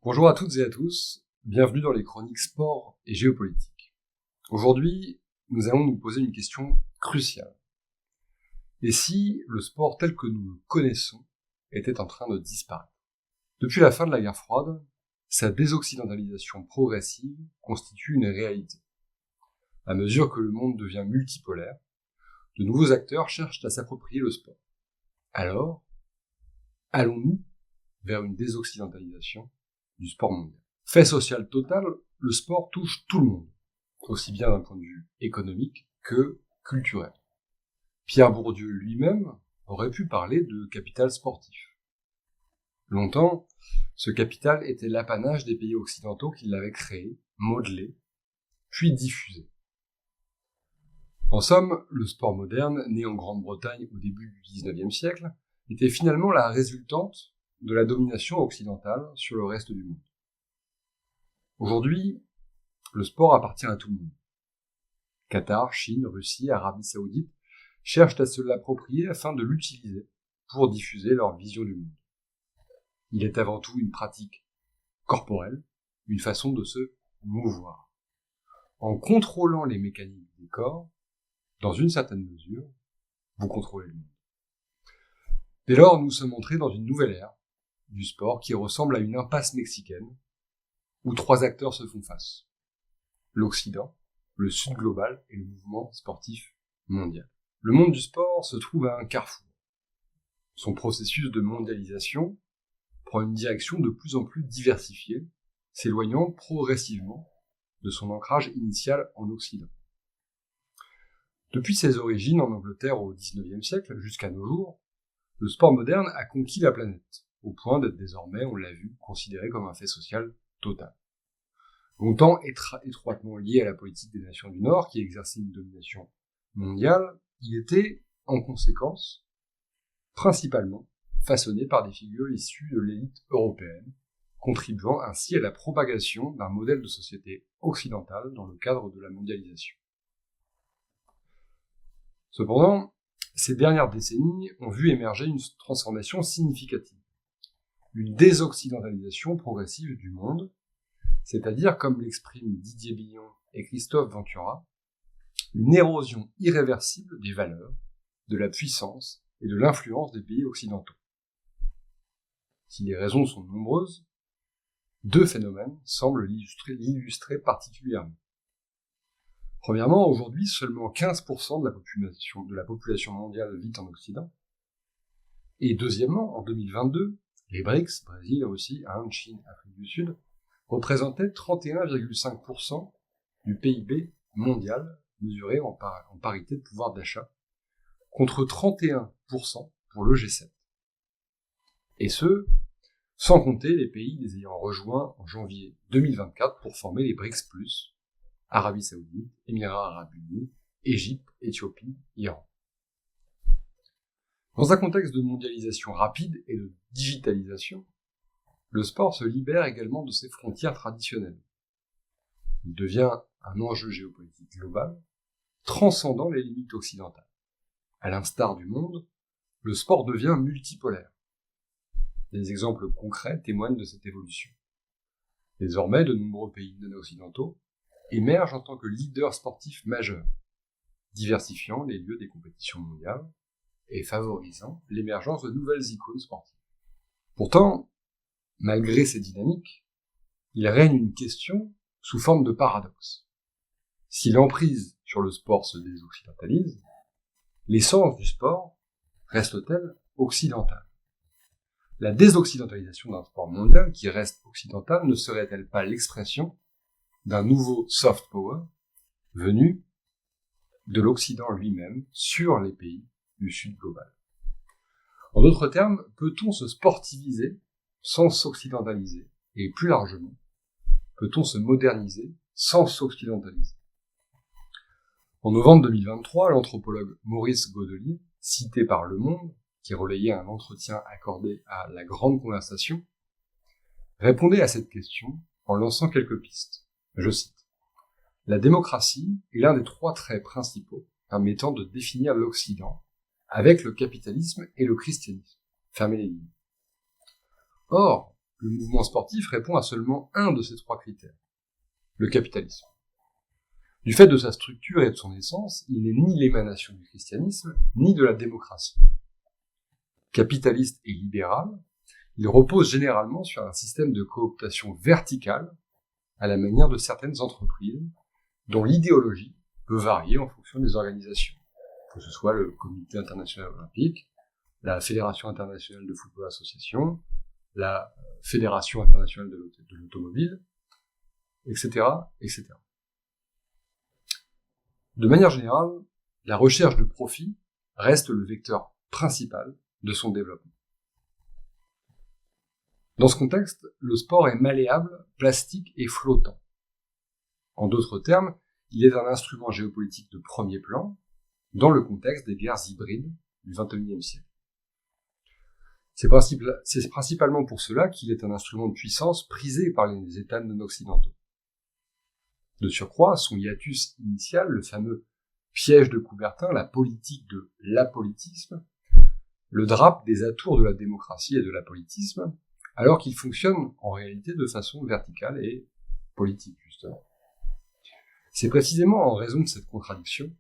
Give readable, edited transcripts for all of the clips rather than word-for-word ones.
Bonjour à toutes et à tous, bienvenue dans les chroniques sport et géopolitique. Aujourd'hui, nous allons nous poser une question cruciale. Et si le sport tel que nous le connaissons était en train de disparaître? Depuis la fin de la guerre froide, sa désoccidentalisation progressive constitue une réalité. À mesure que le monde devient multipolaire, de nouveaux acteurs cherchent à s'approprier le sport. Alors, allons-nous vers une désoccidentalisation du sport mondial? Fait social total, le sport touche tout le monde, aussi bien d'un point de vue économique que culturel. Pierre Bourdieu lui-même aurait pu parler de capital sportif. Longtemps, ce capital était l'apanage des pays occidentaux qui l'avaient créé, modelé, puis diffusé. En somme, le sport moderne, né en Grande-Bretagne au début du XIXe siècle, était finalement la résultante de la domination occidentale sur le reste du monde. Aujourd'hui, le sport appartient à tout le monde. Qatar, Chine, Russie, Arabie Saoudite cherchent à se l'approprier afin de l'utiliser pour diffuser leur vision du monde. Il est avant tout une pratique corporelle, une façon de se mouvoir. En contrôlant les mécaniques des corps, dans une certaine mesure, vous contrôlez le monde. Dès lors, nous sommes entrés dans une nouvelle ère du sport qui ressemble à une impasse mexicaine où trois acteurs se font face. L'Occident, le Sud global et le mouvement sportif mondial. Le monde du sport se trouve à un carrefour. Son processus de mondialisation prend une direction de plus en plus diversifiée, s'éloignant progressivement de son ancrage initial en Occident. Depuis ses origines en Angleterre au XIXe siècle jusqu'à nos jours, le sport moderne a conquis la planète, au point d'être désormais, on l'a vu, considéré comme un fait social total. Longtemps étroitement lié à la politique des nations du Nord, qui exerçait une domination mondiale, il était, en conséquence, principalement façonné par des figures issues de l'élite européenne, contribuant ainsi à la propagation d'un modèle de société occidentale dans le cadre de la mondialisation. Cependant, ces dernières décennies ont vu émerger une transformation significative, une désoccidentalisation progressive du monde, c'est-à-dire, comme l'expriment Didier Billon et Christophe Ventura, une érosion irréversible des valeurs, de la puissance et de l'influence des pays occidentaux. Si les raisons sont nombreuses, deux phénomènes semblent l'illustrer particulièrement. Premièrement, aujourd'hui, seulement 15% de la population mondiale vit en Occident. Et deuxièmement, en 2022, les BRICS, Brésil, Russie, Inde, Chine, Afrique du Sud, représentaient 31,5% du PIB mondial, mesuré en parité de pouvoir d'achat, contre 31% pour le G7. Et ce, sans compter les pays les ayant rejoints en janvier 2024 pour former les BRICS+, Arabie Saoudite, Émirats Arabes Unis, Égypte, Éthiopie, Iran. Dans un contexte de mondialisation rapide et de digitalisation, le sport se libère également de ses frontières traditionnelles. Il devient un enjeu géopolitique global, transcendant les limites occidentales. À l'instar du monde, le sport devient multipolaire. Des exemples concrets témoignent de cette évolution. Désormais, de nombreux pays non-occidentaux émergent en tant que leaders sportifs majeurs, diversifiant les lieux des compétitions mondiales et favorisant l'émergence de nouvelles icônes sportives. Pourtant, malgré ces dynamiques, il règne une question sous forme de paradoxe. Si l'emprise sur le sport se désoccidentalise, l'essence du sport reste-t-elle occidentale? La désoccidentalisation d'un sport mondial qui reste occidental ne serait-elle pas l'expression d'un nouveau soft power venu de l'Occident lui-même sur les pays du Sud global? En d'autres termes, peut-on se sportiviser sans s'occidentaliser? Et plus largement, peut-on se moderniser sans s'occidentaliser? En novembre 2023, l'anthropologue Maurice Godelier, cité par Le Monde, qui relayait un entretien accordé à La Grande Conversation, répondait à cette question en lançant quelques pistes. Je cite. « La démocratie est l'un des trois traits principaux permettant de définir l'Occident avec le capitalisme et le christianisme. » Fermez les lignes. Or, le mouvement sportif répond à seulement un de ces trois critères, le capitalisme. Du fait de sa structure et de son essence, il n'est ni l'émanation du christianisme, ni de la démocratie. Capitaliste et libéral, il repose généralement sur un système de cooptation verticale à la manière de certaines entreprises dont l'idéologie peut varier en fonction des organisations, que ce soit le Comité international olympique, la Fédération internationale de football association, la Fédération internationale de l'automobile, etc., etc. De manière générale, la recherche de profit reste le vecteur principal de son développement. Dans ce contexte, le sport est malléable, plastique et flottant. En d'autres termes, il est un instrument géopolitique de premier plan dans le contexte des guerres hybrides du XXIe siècle. C'est principalement pour cela qu'il est un instrument de puissance prisé par les États non occidentaux. De surcroît, son hiatus initial, le fameux piège de Coubertin, la politique de l'apolitisme, le drape des atours de la démocratie et de l'apolitisme, alors qu'il fonctionne en réalité de façon verticale et politique, justement. C'est précisément en raison de cette contradiction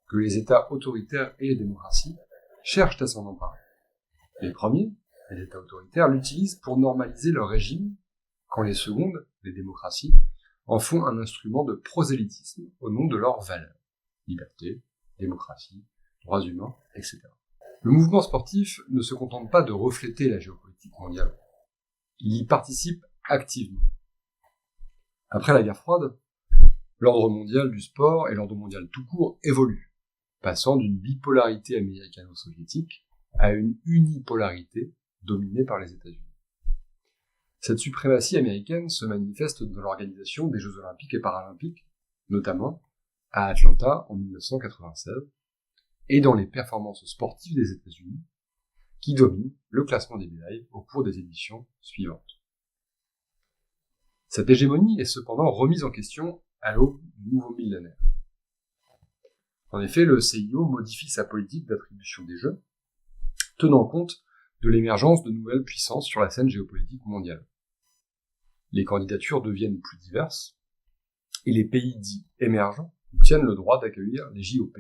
que les États autoritaires et les démocraties cherchent à s'en emparer. Les premiers, les États autoritaires, l'utilisent pour normaliser leur régime, quand les secondes, les démocraties, en font un instrument de prosélytisme au nom de leurs valeurs. Liberté, démocratie, droits humains, etc. Le mouvement sportif ne se contente pas de refléter la géopolitique mondiale. Il y participe activement. Après la guerre froide, l'ordre mondial du sport et l'ordre mondial tout court évoluent, passant d'une bipolarité américano-soviétique à une unipolarité dominée par les États-Unis. Cette suprématie américaine se manifeste dans l'organisation des Jeux olympiques et paralympiques, notamment à Atlanta en 1996, et dans les performances sportives des États-Unis, qui dominent le classement des médailles au cours des éditions suivantes. Cette hégémonie est cependant remise en question à l'aube du nouveau millénaire. En effet, le CIO modifie sa politique d'attribution des Jeux, tenant compte de l'émergence de nouvelles puissances sur la scène géopolitique mondiale. Les candidatures deviennent plus diverses, et les pays dits émergents obtiennent le droit d'accueillir les JOP.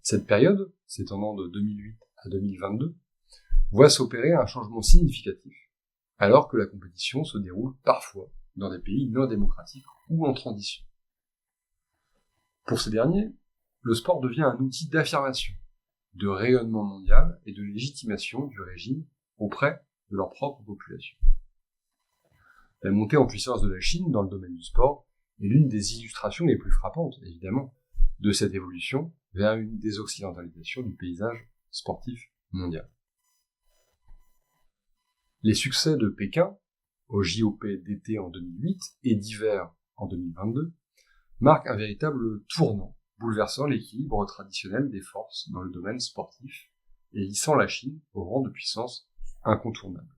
Cette période, s'étendant de 2008 à 2022, voit s'opérer un changement significatif, alors que la compétition se déroule parfois dans des pays non démocratiques ou en transition. Pour ces derniers, le sport devient un outil d'affirmation, de rayonnement mondial et de légitimation du régime auprès de leur propre population. La montée en puissance de la Chine dans le domaine du sport est l'une des illustrations les plus frappantes, évidemment, de cette évolution vers une désoccidentalisation du paysage sportif mondial. Les succès de Pékin, aux JOP d'été en 2008 et d'hiver en 2022, marquent un véritable tournant, bouleversant l'équilibre traditionnel des forces dans le domaine sportif et hissant la Chine au rang de puissance incontournable.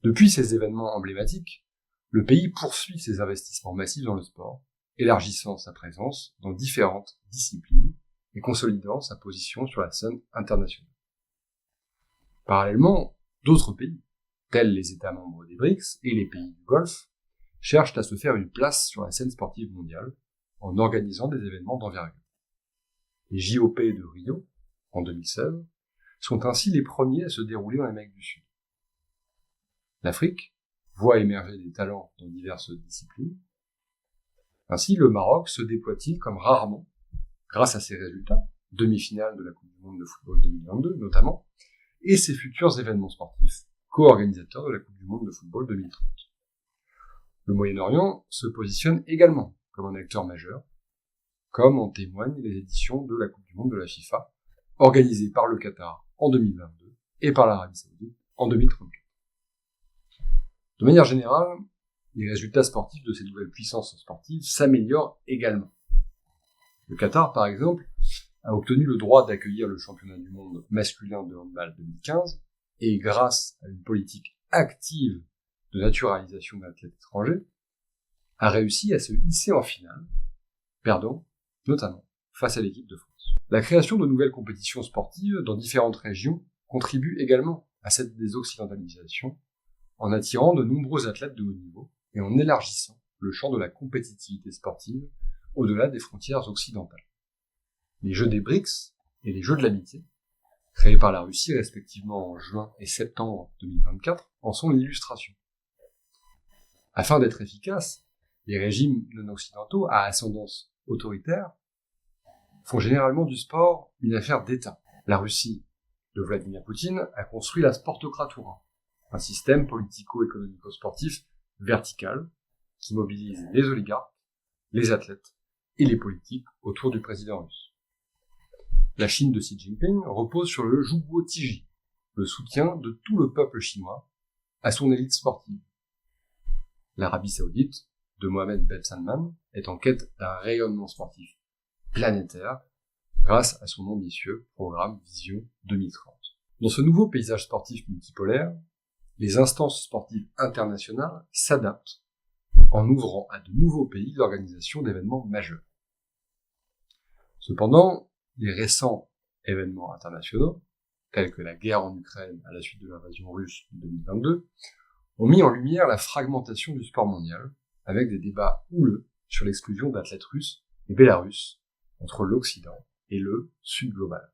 Depuis ces événements emblématiques, le pays poursuit ses investissements massifs dans le sport, élargissant sa présence dans différentes disciplines et consolidant sa position sur la scène internationale. Parallèlement, d'autres pays, tels les États membres des BRICS et les pays du Golfe, cherchent à se faire une place sur la scène sportive mondiale en organisant des événements d'envergure. Les JOP de Rio, en 2016, sont ainsi les premiers à se dérouler en Amérique du Sud. L'Afrique voit émerger des talents dans diverses disciplines. Ainsi, le Maroc se déploie-t-il comme rarement, grâce à ses résultats, demi-finale de la Coupe du monde de football 2022 notamment, et ses futurs événements sportifs, co-organisateurs de la Coupe du monde de football 2030. Le Moyen-Orient se positionne également comme un acteur majeur, comme en témoignent les éditions de la Coupe du monde de la FIFA, organisées par le Qatar en 2022 et par l'Arabie Saoudite en 2034. De manière générale, les résultats sportifs de ces nouvelles puissances sportives s'améliorent également. Le Qatar, par exemple, a obtenu le droit d'accueillir le championnat du monde masculin de handball 2015, et grâce à une politique active de naturalisation d'athlètes étrangers, a réussi à se hisser en finale, perdant notamment face à l'équipe de France. La création de nouvelles compétitions sportives dans différentes régions contribue également à cette désoccidentalisation en attirant de nombreux athlètes de haut niveau et en élargissant le champ de la compétitivité sportive au-delà des frontières occidentales. Les Jeux des BRICS et les Jeux de l'amitié, créés par la Russie respectivement en juin et septembre 2024, en sont l'illustration. Afin d'être efficaces, les régimes non-occidentaux à ascendance autoritaire font généralement du sport une affaire d'État. La Russie de Vladimir Poutine a construit la Sportokratura, un système politico-économico-sportif vertical qui mobilise les oligarques, les athlètes et les politiques autour du président russe. La Chine de Xi Jinping repose sur le Zhuguotiji, le soutien de tout le peuple chinois à son élite sportive. L'Arabie Saoudite de Mohammed Ben Salman est en quête d'un rayonnement sportif planétaire grâce à son ambitieux programme Vision 2030. Dans ce nouveau paysage sportif multipolaire, les instances sportives internationales s'adaptent en ouvrant à de nouveaux pays l'organisation d'événements majeurs. Cependant, les récents événements internationaux, tels que la guerre en Ukraine à la suite de l'invasion russe de 2022, ont mis en lumière la fragmentation du sport mondial, avec des débats houleux sur l'exclusion d'athlètes russes et bélarusses entre l'Occident et le Sud global.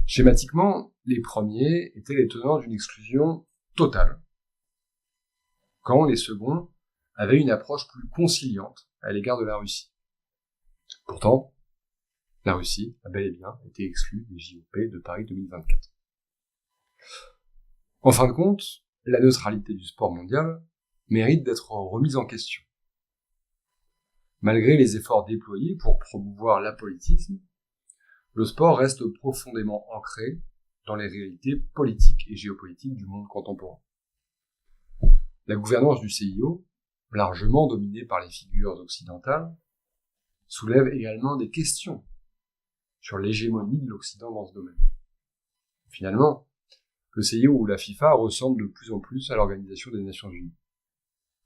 Schématiquement, les premiers étaient les tenants d'une exclusion totale, quand les seconds avaient une approche plus conciliante à l'égard de la Russie. Pourtant, la Russie a bel et bien été exclue des JOP de Paris 2024. En fin de compte, la neutralité du sport mondial mérite d'être remise en question. Malgré les efforts déployés pour promouvoir l'apolitisme, le sport reste profondément ancré dans les réalités politiques et géopolitiques du monde contemporain. La gouvernance du CIO, largement dominée par les figures occidentales, soulève également des questions sur l'hégémonie de l'Occident dans ce domaine. Finalement, le CIO ou la FIFA ressemblent de plus en plus à l'Organisation des Nations Unies.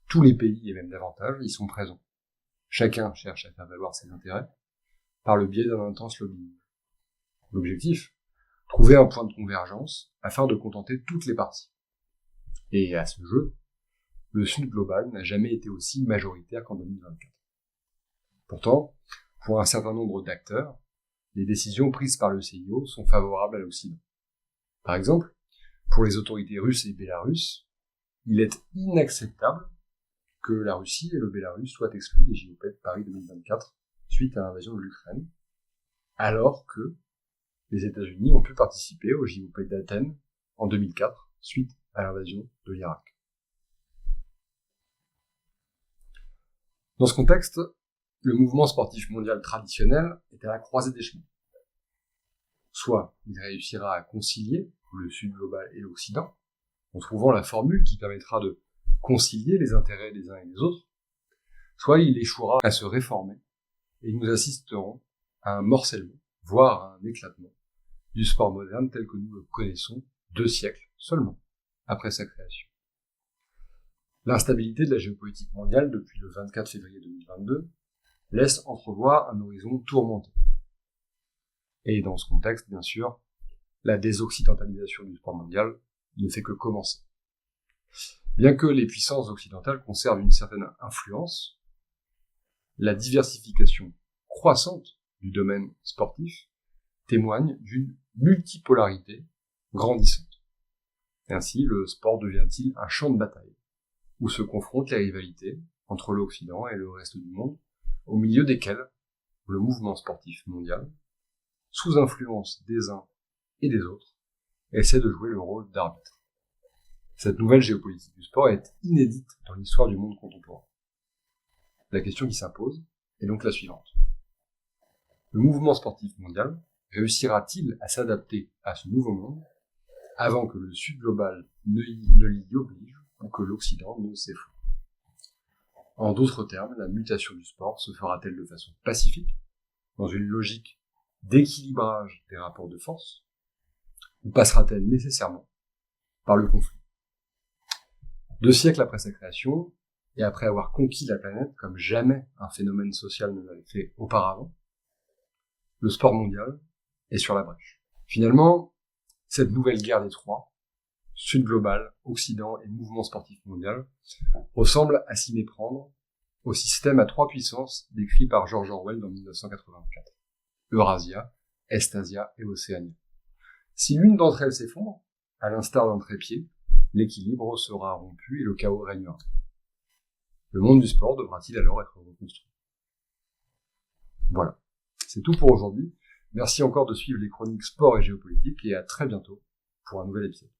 Tous les pays, et même davantage, y sont présents. Chacun cherche à faire valoir ses intérêts par le biais d'un intense lobbying. L'objectif, trouver un point de convergence afin de contenter toutes les parties. Et à ce jeu, le Sud global n'a jamais été aussi majoritaire qu'en 2024. Pourtant, pour un certain nombre d'acteurs, les décisions prises par le CIO sont favorables à l'Occident. Par exemple, pour les autorités russes et bélarusses, il est inacceptable que la Russie et le Bélarus soient exclus des JOP de Paris 2024 suite à l'invasion de l'Ukraine, alors que les États-Unis ont pu participer aux JOP d'Athènes en 2004 suite à l'invasion de l'Irak. Dans ce contexte, le mouvement sportif mondial traditionnel est à la croisée des chemins. Soit il réussira à concilier le Sud global et l'Occident, en trouvant la formule qui permettra de concilier les intérêts des uns et des autres, soit il échouera à se réformer, et nous assisterons à un morcellement, voire à un éclatement, du sport moderne tel que nous le connaissons 2 siècles seulement après sa création. L'instabilité de la géopolitique mondiale depuis le 24 février 2022 laisse entrevoir un horizon tourmenté. Et dans ce contexte, bien sûr, la désoccidentalisation du sport mondial ne fait que commencer. Bien que les puissances occidentales conservent une certaine influence, la diversification croissante du domaine sportif témoigne d'une multipolarité grandissante. Ainsi, le sport devient-il un champ de bataille, où se confrontent les rivalités entre l'Occident et le reste du monde, au milieu desquelles le mouvement sportif mondial, sous influence des uns et des autres, essaie de jouer le rôle d'arbitre. Cette nouvelle géopolitique du sport est inédite dans l'histoire du monde contemporain. La question qui s'impose est donc la suivante. Le mouvement sportif mondial réussira-t-il à s'adapter à ce nouveau monde avant que le Sud global ne l'y oblige ou que l'Occident ne s'effondre? En d'autres termes, la mutation du sport se fera-t-elle de façon pacifique, dans une logique d'équilibrage des rapports de force, ou passera-t-elle nécessairement par le conflit? 2 siècles après sa création, et après avoir conquis la planète comme jamais un phénomène social ne l'avait fait auparavant, le sport mondial est sur la brèche. Finalement, cette nouvelle guerre des trois Sud global, Occident et mouvement sportif mondial, ressemble à s'y méprendre au système à 3 puissances décrit par George Orwell dans 1984. Eurasia, Est-Asia et Océanie. Si l'une d'entre elles s'effondre, à l'instar d'un trépied, l'équilibre sera rompu et le chaos régnera. Le monde du sport devra-t-il alors être reconstruit? Voilà, c'est tout pour aujourd'hui. Merci encore de suivre les chroniques sport et géopolitique et à très bientôt pour un nouvel épisode.